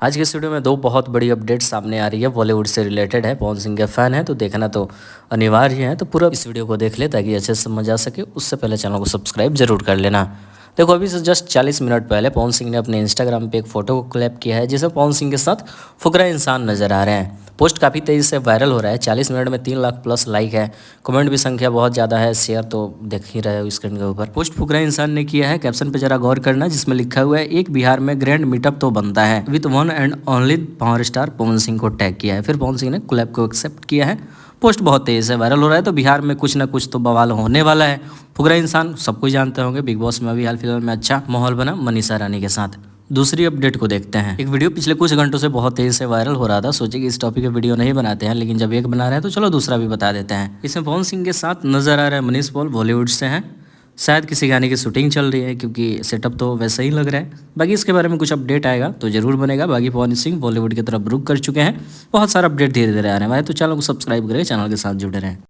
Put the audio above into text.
आज के इस वीडियो में दो बहुत बड़ी अपडेट सामने आ रही है, बॉलीवुड से रिलेटेड है। पवन सिंह के फैन है तो देखना तो अनिवार्य है, तो पूरा इस वीडियो को देख ले ताकि अच्छे से समझ आ सके। उससे पहले चैनल को सब्सक्राइब जरूर कर लेना। देखो, अभी से जस्ट 40 मिनट पहले पवन सिंह ने अपने इंस्टाग्राम पे एक फोटो को क्लैप किया है जिसमें पवन सिंह के साथ फुकरा इंसान नजर आ रहे हैं। पोस्ट काफ़ी तेज़ी से वायरल हो रहा है। 40 मिनट में 3 लाख प्लस लाइक है। कमेंट भी संख्या बहुत ज़्यादा है। शेयर तो देख ही रहे हो स्क्रीन के ऊपर। पोस्ट फुकरा इंसान ने किया है, कैप्शन पे जरा गौर करना, जिसमें लिखा हुआ है एक बिहार में ग्रैंड मीटअप तो बनता है, with one and only power star Pawan Singh को टैग किया है। फिर पवन सिंह ने कोलैब को एक्सेप्ट किया है। पोस्ट बहुत तेज़ी से वायरल हो रहा है, तो बिहार में कुछ ना कुछ तो बवाल होने वाला है। फुकरा इंसान सब कुछ जानते होंगे, बिग बॉस में अभी हाल फिलहाल में अच्छा माहौल बना मनीषा रानी के साथ। दूसरी अपडेट को देखते हैं। एक वीडियो पिछले कुछ घंटों से बहुत तेजी से वायरल हो रहा था। सोचे कि इस टॉपिक पे वीडियो नहीं बनाते हैं, लेकिन जब एक बना रहे हैं तो चलो दूसरा भी बता देते हैं। इसमें पवन सिंह के साथ नजर आ रहा है मनीष पॉल, बॉलीवुड से हैं। शायद किसी गाने की शूटिंग चल रही है, क्योंकि सेटअप तो वैसा ही लग रहा है। बाकी इसके बारे में कुछ अपडेट आएगा तो जरूर बनेगा। बाकी पवन सिंह बॉलीवुड की तरफ रुक कर चुके हैं। बहुत सारा अपडेट धीरे धीरे आ रहे हैं। तो चैनल को सब्सक्राइब करें, चैनल के साथ जुड़े रहें।